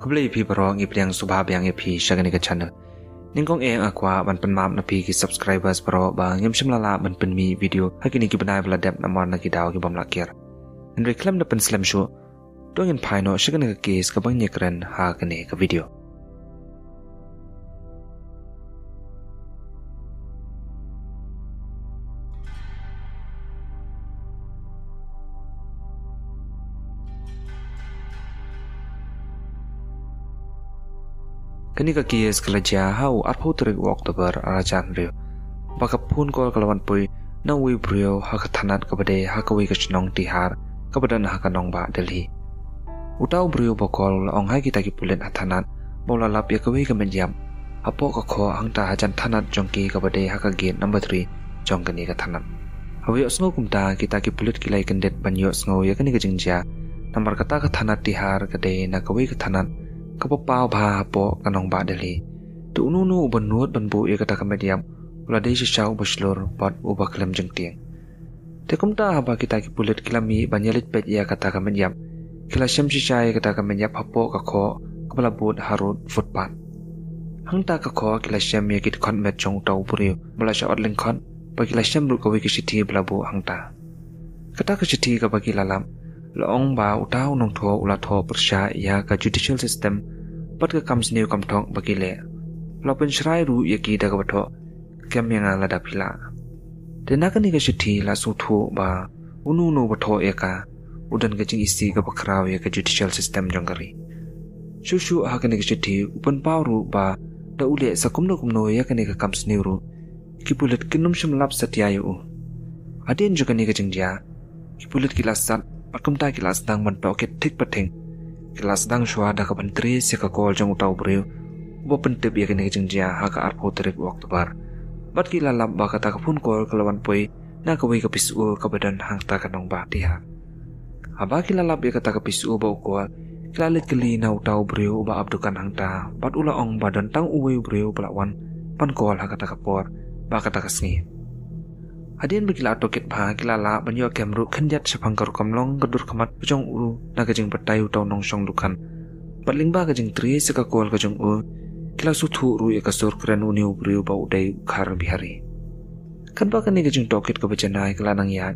Kubli pi baro ngipriang subhab yang pi shagani ka channel. Ningkong akwa ban penmap na pi ki subscribers baro ba ngim shimlala ban penmi video hakini ki banai bla dep namar na ki daw ki bam lakir. And reclaim na pen slam show. Dongin paino shagani ka case ka bang nyekren ha kani ka video. Kani ka kies kalaja hau arpo terik Oktober arajan rio. Baka pun kol kalawan pui na wi brio haka thanat kabade haka wi ka chinong tihar kabadan haka nong ba Delhi. Utau brio bokol ong hai kita ki pulen athanat bola lap ya kawi ka menjam. Apo ka kho ang ta hajan thanat jongki kabade haka gate number 3 jong kani ka thanat. Hawi osngo kumta kita ki pulet kilai kendet banyo sngo ya kani ka jingja. Namar kata ka thanat tihar kade na kawi ka thanat kapapau ba po kanong ba Delhi. Tu nunu ubanut banbu ya kata kamediam ula dei shisau baslur pat uba klem jengtiang. Te kumta haba kita ki pulet kilami banyalit pet ya kata kamediam. Kila syam shisai kata kamediam hapo kakho kapala bud harut footpath. Hangta kakho kila syam ya kit kon met jong tau puriu bala sya odling kon ba kila syam ru kawi ki siti balabu hangta. Kata ka siti ka bagi lalam Laong ba utau nong tho ula tho persya ya ka judicial system pat ka kam sniu kam thong bagile lapen shrai ru yaki da ka batho kem yang ala da phila tena ka ni ka shithi la su thu ba unu no batho eka udan ka jing isi ka bakraw ya ka judicial system jongari shu ha ka ni ka shithi upan pawru ba da ule sakum no kumno ya ka ni ka kam sniu ru kipulet kinum shim lap satya yu adin ju ka ni ka jing dia kipulet kilasat Pakumta kilas dang mentoket tik peting. Kilas dang shua da ka bantri se ka kol jong utau brio. Bo pentep ya kene jengjia ha ka arpo terik Oktober. Bat kila lap ba kata ka pun kol kelawan poi na ka wi ka pisu ka badan hang ta ka nong ba dia. Aba kila lap ya kata ka pisu ba kol. Kila lit keli na utau brio ba abdukan hang ta. Bat ula ong badan tang uwe brio balawan pan kol ha kata ka por ba kata ka sngi. Hadian begila toket pa kilala banyo kemru khanjat sapang karu kamlong gadur kamat pujong uru na gajing batayu tau nong song dukan patling ba gajing tri seka kol gajong kila suthu ru ya kasur kren uni ubriu ba udai khar bihari kan ba kani gajing toket ka bajana kila nang ya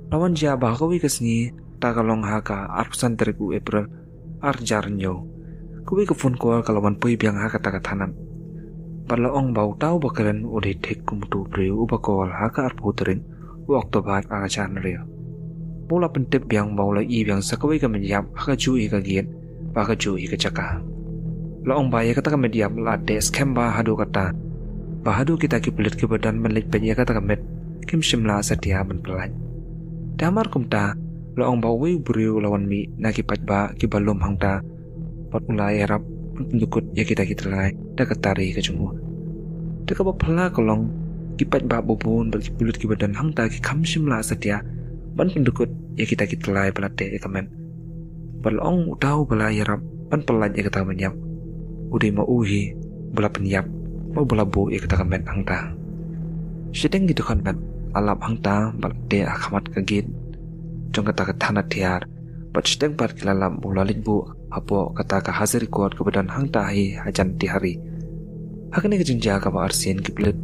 lawan ja ba kawi kasni ta kalong ha ka arpusan teriku April arjar nyo kawi ka phone call kalawan pui biang ha kata kathanan Palaong bau tau bakaran udah tek kumtu brio ubakol haka arputerin Oktober arajan rio. Mula pentep biang bau la i biang sakawai ka menyap haka jui ka giat baka jui ka caka. Laong baya kata ka menyap la des kemba hadu kata. Bahadu kita ki pelit ki badan melit penya kata kamet kim shimla setia menpelaj. Damar kumta laong bau wi brio lawan mi nakipat ba ki balum hangta pat mulai rap pendukut ya kita lai dah ketari ke jumur. Dah kau pela kolong kipat bab bubun berkipulut ki badan hang ta ki kamsim la setia ban pendukut ya kita lai pelate ya kamen. Balong utau bala yarap ban pelat ya kita menyap. Udai mau uhi bala penyap mau bala bu ya kita kamen hang ta. Sedang gitu kan ban alap hang ta balate akamat kagit. Jong kata ketanat tiar. Bat sedang bat kilalam bulalit bu apo kata ka hasil record ke badan hang tahi hajan di hari. Hakane ke jinja ka ba arsin kiplet.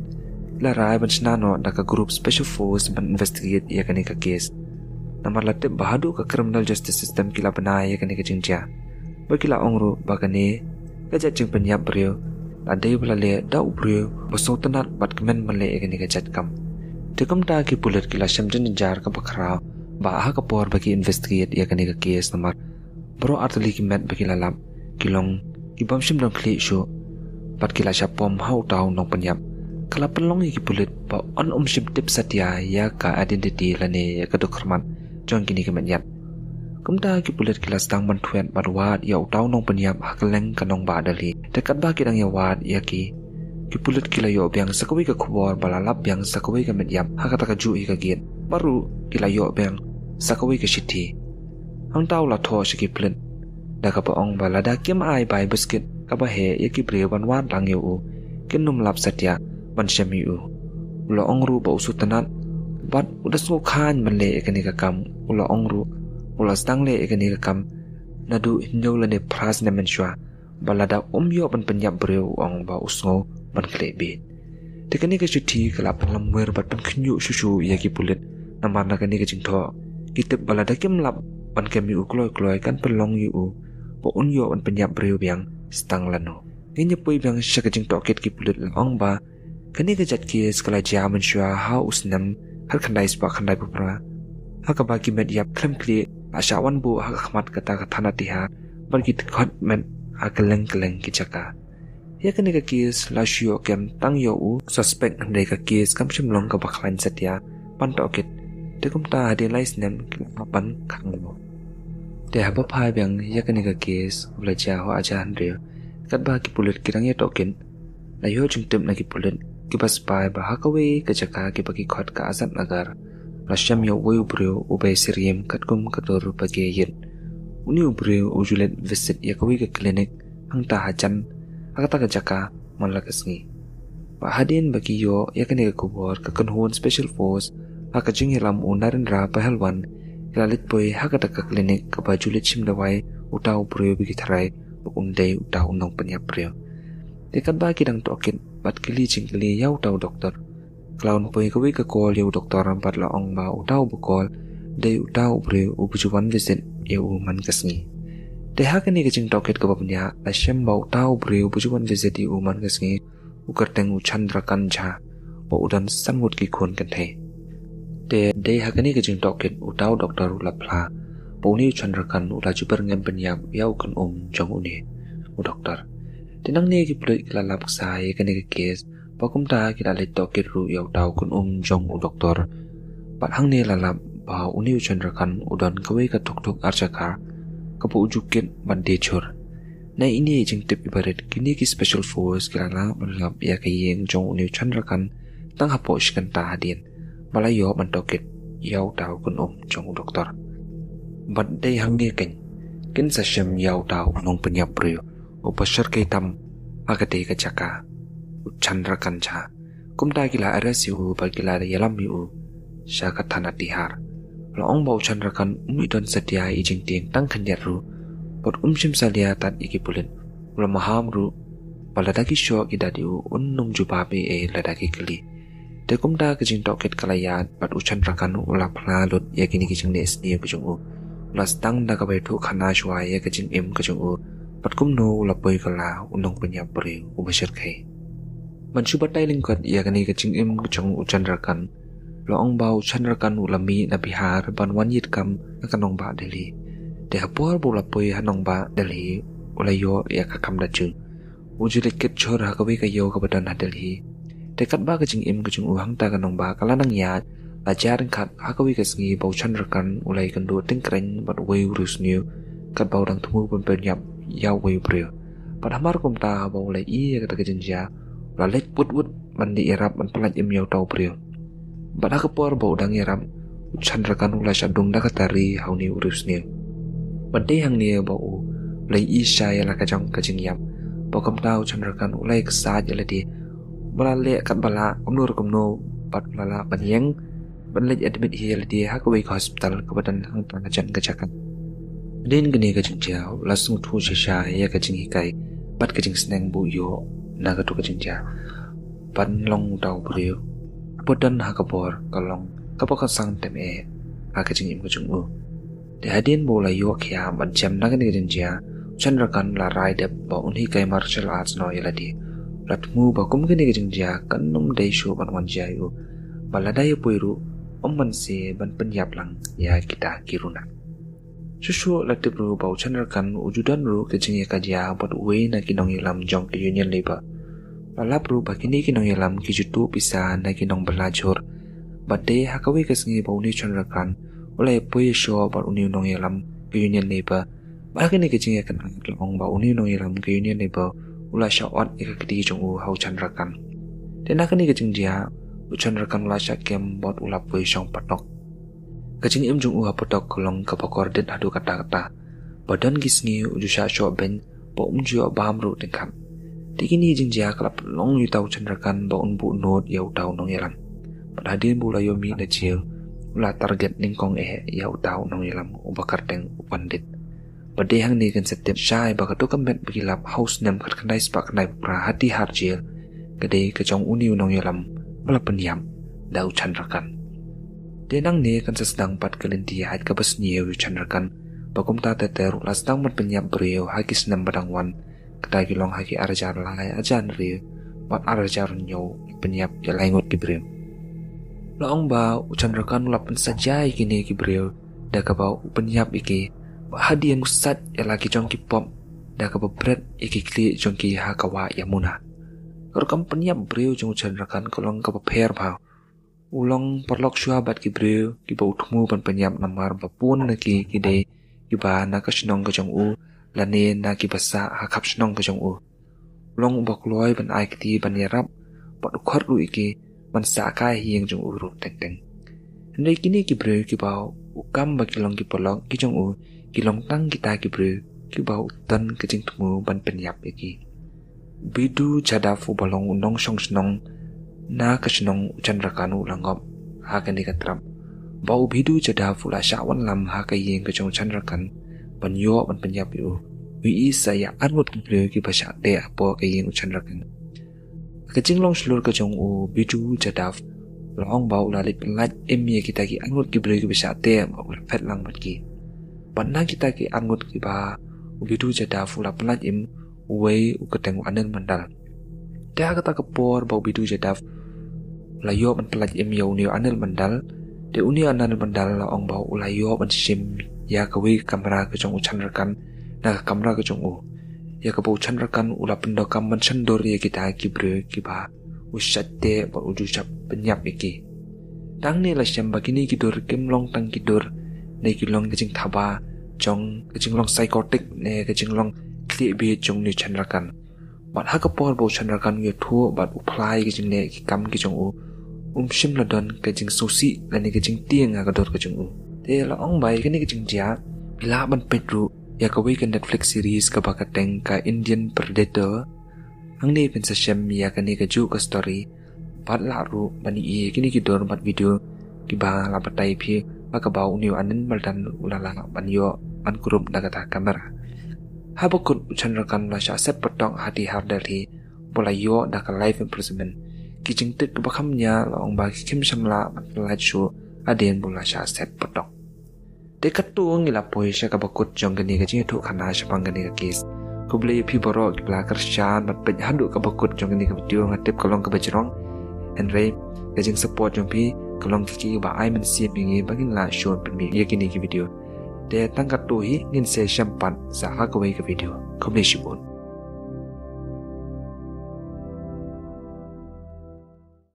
Larai ban snano da ka group special force ban investigate ya kane ka case. Namar latte bahadu ka criminal justice system kila banai ya kane ke jinja. Bakila ongru bagane ka jajing penyap brio. Ladai belale da ubrio baso tenat bat kemen male ya kane ka jat kam. Tekam ta ki pulet kila syamjan jar ka bakrao. Ba ha ka por bagi investigate ya kane ka case namar Bro artali kimet bagi lalap kilong ibam sim dong kli shu pat kila syapom hau tau nong penyap kala pelong iki pulit ba on sim tip satya ya ka identity lane ya ka dokerman jong kini kemet yap kumta ki pulit kila stang bantuan barwat ya tau nong penyap hakeleng kanong ba dali dekat ba kidang ya wat ya ki pulit kila yo biang sakawi ka kubor balalap biang sakawi kemet yap hakata ka ju ka git baru kila yo biang sakawi ka shiti Ang tau la tho shiki plin. Da ka paong balada kim ai bai biscuit ka ba he yaki bre ban wan lang yu kin num lap satya ban shami u. Ula ongru ba usu tanat bat udah so khan man le ekani ka kam ula ongru ula stang le ekani ka kam nadu hinjau la ne pras na men shwa balada yo ban penyap breu ong ba usngo ban klebit tekani ka chuti kala palam wer bat ban khnyu shushu ya ki pulit namar na kani ka jingtho kitep balada kem lap ban kemi ukloi kan pelong yu po yo ban penyap breu biang stang lano nginya pui biang shaka jing toket ki pulit ong ba kani ka jat ki skala jaman shwa ha usnam har khandai spa khandai pupra ha ka ba ki med yap klem kli ashawan bu ha khmat kata ka thana tiha ban ki khot men akeleng ki chaka ya kani ka kis la shio kem tang yo u suspect ndai ka kis kam chim long ka baklan satya pan toket te kum ta de lais nem pan khang lo te ha ba phai bang ya kani ka kis la cha ho ajan re kat ba ki pulit kirang ya token la yo chung tem na ki pulit ki bas pai ba ha ka we ka chaka ki ba ki khot ka asat nagar la sham yo we ubrio u be siriem kat kum ka tor pa ge yin uni ubrio u julet visit ya ka we ka clinic hang ta ha chan akata ka jaka malakasngi pa hadin bagi yo ya kani ka kubor ka kanhon special force ha ka jinghilam unarin ra pahalwan ilalit boy ha ka ka clinic ka ba julit chim dawai utau prio bigi tharai undai utau nong panya prio dekat ba ki dang tokin bat kili chingkili ya utau doktor clown boy ka we ka call yo doktor bat la ong ba utau bukol dei utau prio ubujuan visit yo man kasngi te ha kani ka jing toket ka babnya la shem ba utau prio ubujuan visit yo man kasngi ukarteng uchandra kancha bo udan sangut ki khon kan the te dei ha kani ka jing toket utau doktor ulapla Poni chandrakan ula jubar ngam penyap yau kan jong uni doktor tinang ni ki ploi kila lap sai kani ke kes pakum ta kila le to ke ru yau tau kun jong doktor pat hang ni lalap ba uni chandrakan udan kawe ka tok archakar kapu ujukin bande chur na ini jing tip ibarat kini ki special force kila lap ya ka yeng jong uni chandrakan tang hapo shkan ta hadin malayo man toket yau tau kun jong doktor but day hangi kin sa shem yau tau nong penyap prio upasar kay tam agate ka chaka chandra kancha kumta kila arasi u ba kila yalam yu shaka thana tihar laong bau chandra kan don satya ijing ting tang khanyar ru but shim salia tat ikipulin ula maham ru paladaki sho idadi u unnung jubabe e ladaki kili te kumta kijing toket kalayat but chandra kan ula phalut yakini kijing ne sni kijing u lastang da ka baitu khana shwa ya ka jing em ka jung u patkum no la poi kala unong panya pare u basir khai manchu batai lingkat ya ka ni ka jing em ka jung u chandrakan loong bau chandrakan u lami na bihar ban wan yit kam ka nong ba delhi de hapor bu la poi hanong ba delhi ula yo ya ka kam da chung u jile ket chor ha ka we ka yo ka badan ha delhi te kat ba ka jing em ka jung u hang ta ka nong ba kala nang ya ajar kat hakawi kasngi bau chandrakan ulai kendo tingkreng bat wei urus new kat bau dang tumu pun penyap yau wei brio pada mar kum ta bau lai i kata kejenja la lek put mandi irap man pelat im yau tau brio bat hakapor bau dang irap chandrakan ulai sadung da katari hau ni urus new bande hang ni bau lai i shay la kajang kajengyam bau kam tau chandrakan ulai kesaj aladi bala le kat bala umnur kumno bat lala banyeng banlej admit hiya dia hakawai ke hospital kebadan hang tanajan kejakan din geni ka jinja lasung thu sha ya ka jing hikai pat ka jing sneng bu yo na ka tu ka jinja pan long tau brio podan hakabor kalong kapaka sang tem e ha ka jing im ka jung u de hadin bo la yo khya ban jam na ka ni jinja chandrakan la rai de ba un hikai martial arts no yaladi ratmu ba kum ka ni jinja kanum dei shu ban wan jayu baladaya puiru man se ban penyap lang ya kita kiruna susu latibru bau chandrakan ujudan ru kejing ya kaja buat uwe na kinong ilam jong ke union labor lalapru bakini kinong ilam kijutu bisa na kinong belajur bade hakawe kasngi bau ni chandrakan ulai pui show buat uni nong ilam ke union labor bakini kejing ya kan long bau uni nong ilam ke union labor ulai shawat ikakdi jong u hau chandrakan dan akani kejing dia Chandrakan lasha kem bot ulap pui shong patok kajing im jung uha patok kolong kapakor dit adu kata-kata badan gisngi ujusha sho ben bo umjio bamru tingkam tikini jingjia kalap long yutau chandrakan bo unbu not yau tau nong yalam padadin bula yomi na chill ula target ningkong yau tau nong yalam ubakar teng upandit Pada hang ni kan setiap syai baka tu kembet begilap haus nem kat kendai sepak kendai pra hati harjil gede kejong uni unong yalam malah peniam dau chandrakan. Denang ni kan sesedang pat kelinti hait ke besnieu chandrakan bakum ta teter la sedang mat penyap beriau haki senam badangwan kedai gilong haki arjar lai ajan riu wat arjar nyau penyap ya laingut gibreu. Laong ba chandrakan ulapan sajai kini gibreu da ka bau penyap iki hadi yang usat ya lagi jongki pom da ka bebret iki kli jongki hakawa ya munah. Kerkam penyap beriu jong chandrakan kolong ka beper bau ulong perlok syuabat gibreu ki bau utmu pan penyap namar bapun lagi kide kiba na ka shnong ka jong u lane na ki basa hakap shnong ka jong u long bak loi ban ai kti ban yarap pat khot ru iki ban sa ka hieng jong u ru teng teng ndai kini ki bre ki bau ukam ba kilong ki polong ki jong u kilong tang kita ki bre ki bau tan ka jing tumu ban penyap iki bidu jadafu balong unong shong shnong na ka shnong chandrakan ulangop ha ka ni ka tram bau bidu jadafu la syawan lam ha ka yeng ka jong chandrakan ban yo ban penyap yu wi saya angut ki bre ki basha te apo ka yeng chandrakan ka jinglong slur ka jong u bidu jadaf long bau la lit lat emye kita ki angut ki bre ki basha te ma fet lang mat ki ban na kita ki angut ki ba bidu jadafu la pelat im wei u keteng anel mandal da kata kepor bau bidu jadaf la yo ban pelat im yo ni anel mandal de uni anel mandal la ong bau ulayo ban sim ya kawi kamera ke jong u chandrakan na kamera ke jong u ya ka bau chandrakan ula pendokam man chandor ya kita ki bre ki ba usatte ba uju sap penyap iki tang ni la syam bagini kidur kimlong tang kidur ne kilong kejing thaba jong kejing long psychotic ne kejing long kli bi jong ni chandrakan bat ha ka por bau chandrakan ye thu bat uplai kejing ne ki kam ki jong u sim ladon kejing susi lani kejing tieng ga dor kejing u te la ong bai kini kejing dia bila ban petru ya ka we ka Netflix series ka bakateng ka Indian Predator ang ni pen sa syam ya ka ni ka ju ka story pat la ru bani e kini ki dor bat video ki ba la patai phi ba ka bau niu anen maldan ulala ban yo an kurup daga ta kamera ha bakut chandrakan la sha set patong hati hardali bola yo da ka life imprisonment ki jingtit ka bakhamnya la ong ba ki kim samla la chu aden bola sha set patong dekat tu ngila poi sha ka bakut jong gani ka jing thu khana shapang gani ka case kuble phi boro ki bla kar shan bat pe hadu ka bakut jong gani ka video ngatip kolong ka bajrong henry ka jing support jong pi kolong ki ba ai man siep ngi bagin la shon pen mi ye kini ki video de tangkat tu hi ngin se shampan sa ha ka wei ka video kuble shibun